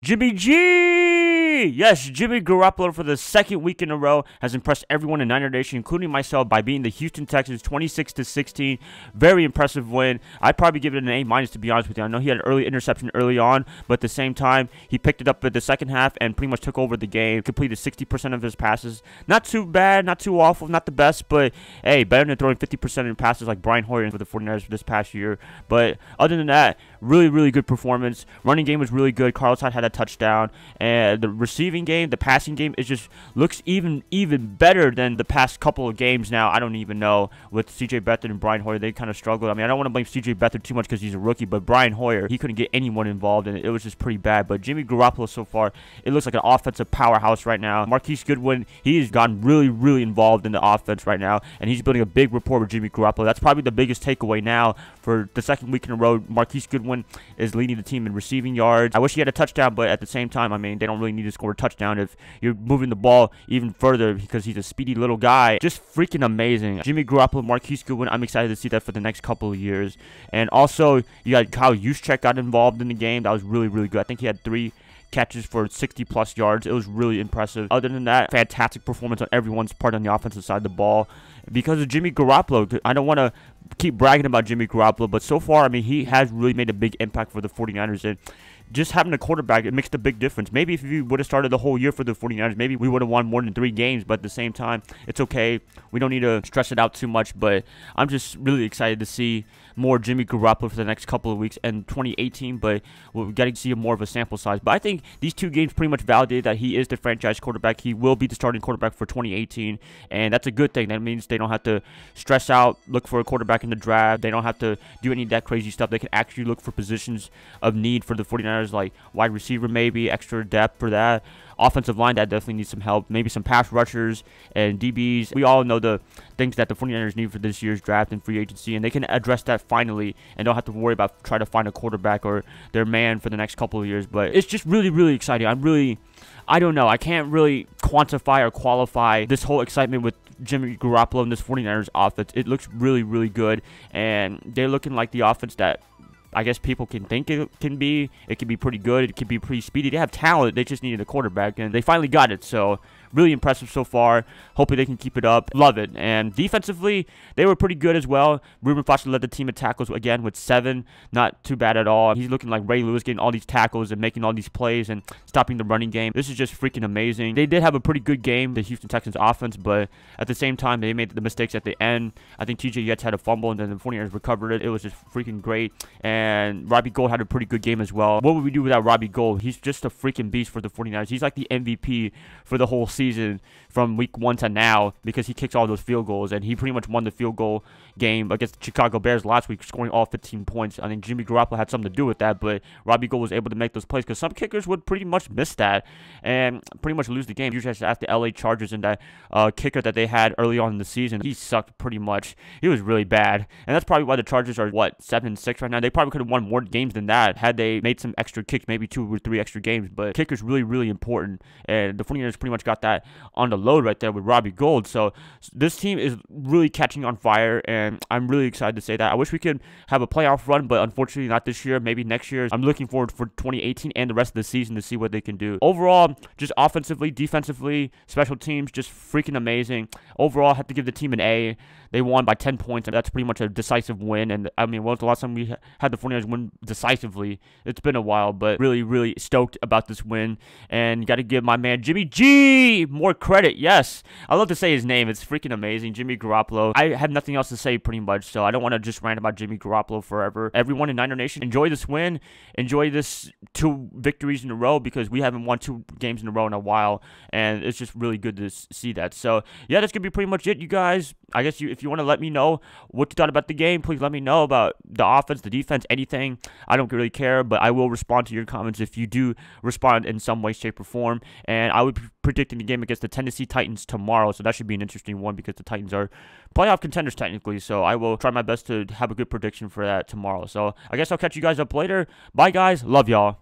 Jimmy G! Yes, Jimmy Garoppolo for the second week in a row has impressed everyone in Niner Nation, including myself, by beating the Houston Texans 26-16. Very impressive win. I'd probably give it an A- to be honest with you. I know he had an early interception early on, but at the same time, he picked it up at the second half and pretty much took over the game. Completed 60% of his passes. Not too bad, not too awful, not the best, but hey, better than throwing 50% of passes like Bryan for the 49ers for this past year. But other than that, really good performance. Running game was really good. Carlos Hyde had a touchdown, and the receiving game, the passing game, it just looks even better than the past couple of games now. I don't even know with C.J. Beathard and Brian Hoyer. They kind of struggled. I mean, I don't want to blame C.J. Beathard too much because he's a rookie, but Brian Hoyer, he couldn't get anyone involved, and it was just pretty bad. But Jimmy Garoppolo so far, it looks like an offensive powerhouse right now. Marquise Goodwin, he has gotten really involved in the offense right now, and he's building a big rapport with Jimmy Garoppolo. That's probably the biggest takeaway now for the second week in a row. Marquise Goodwin is leading the team in receiving yards. I wish he had a touchdown, but at the same time, I mean, they don't really need to score a touchdown if you're moving the ball even further because he's a speedy little guy. Just freaking amazing. Jimmy Garoppolo, Marquise Goodwin, I'm excited to see that for the next couple of years. And also, you got Juszczyk got involved in the game. That was really good. I think he had 3 catches for 60+ yards. It was really impressive. Other than that, fantastic performance on everyone's part on the offensive side of the ball. Because of Jimmy Garoppolo, I don't want to keep bragging about Jimmy Garoppolo, but so far, I mean, he has really made a big impact for the 49ers, and just having a quarterback, it makes a big difference. Maybe if you would have started the whole year for the 49ers, maybe we would have won more than 3 games, but at the same time, it's okay. We don't need to stress it out too much, but I'm just really excited to see more Jimmy Garoppolo for the next couple of weeks in 2018, but we've got to see more of a sample size. But I think these 2 games pretty much validate that he is the franchise quarterback. He will be the starting quarterback for 2018, and that's a good thing. That means they don't have to stress out, look for a quarterback in the draft. They don't have to do any of that crazy stuff. They can actually look for positions of need for the 49ers, like wide receiver maybe, extra depth for that. Offensive line, that definitely needs some help. Maybe some pass rushers and DBs. We all know the things that the 49ers need for this year's draft and free agency, and they can address that finally and don't have to worry about trying to find a quarterback or their man for the next couple of years. But it's just really exciting. I don't know. I can't really quantify or qualify this whole excitement with Jimmy Garoppolo and this 49ers offense. It looks really good, and they're looking like the offense that I guess people can think it can be. It can be pretty good. It can be pretty speedy. They have talent. They just needed a quarterback, and they finally got it. So really impressive so far. Hopefully they can keep it up. Love it. And defensively, they were pretty good as well. Reuben Foster led the team in tackles again with 7. Not too bad at all. He's looking like Ray Lewis, getting all these tackles and making all these plays and stopping the running game. This is just freaking amazing. They did have a pretty good game, the Houston Texans offense, but at the same time, they made the mistakes at the end. I think TJ Yates had a fumble, and then the 49ers recovered it. It was just freaking great. And Robbie Gould had a pretty good game as well. What would we do without Robbie Gould? He's just a freaking beast for the 49ers. He's like the MVP for the whole season from week 1 to now because he kicks all those field goals, and he pretty much won the field goal game against the Chicago Bears last week, scoring all 15 points. I think Jimmy Garoppolo had something to do with that, but Robbie Gould was able to make those plays because some kickers would pretty much miss that and pretty much lose the game. Usually ask the LA Chargers and that kicker that they had early on in the season. He sucked pretty much. He was really bad, and that's probably why the Chargers are, what, 7-6 right now? They probably could have won more games than that had they made some extra kicks, maybe 2 or 3 extra games, but kicker's really important, and the 49ers pretty much got that on the load right there with Robbie Gould. So this team is really catching on fire, and I'm really excited to say that. I wish we could have a playoff run, but unfortunately not this year, maybe next year. I'm looking forward for 2018 and the rest of the season to see what they can do. Overall, just offensively, defensively, special teams, just freaking amazing. Overall, I have to give the team an A. They won by 10 points, and that's pretty much a decisive win. And I mean, when was the last time we had the 49ers win decisively? It's been a while, but really stoked about this win. And you got to give my man Jimmy G more credit. Yes, I love to say his name. It's freaking amazing, Jimmy Garoppolo. I have nothing else to say pretty much, so I don't want to just rant about Jimmy Garoppolo forever. Everyone in Niner Nation, enjoy this win. Enjoy this 2 victories in a row because we haven't won 2 games in a row in a while, and it's just really good to see that. So yeah, that's gonna be pretty much it, you guys. I guess if you want to let me know what you thought about the game, please let me know about the offense, the defense, anything. I don't really care, but I will respond to your comments if you do respond in some way, shape, or form. And I will be predicting the game against the Tennessee Titans tomorrow, so that should be an interesting one because the Titans are playoff contenders technically, so I will try my best to have a good prediction for that tomorrow. So I guess I'll catch you guys up later. Bye, guys. Love y'all.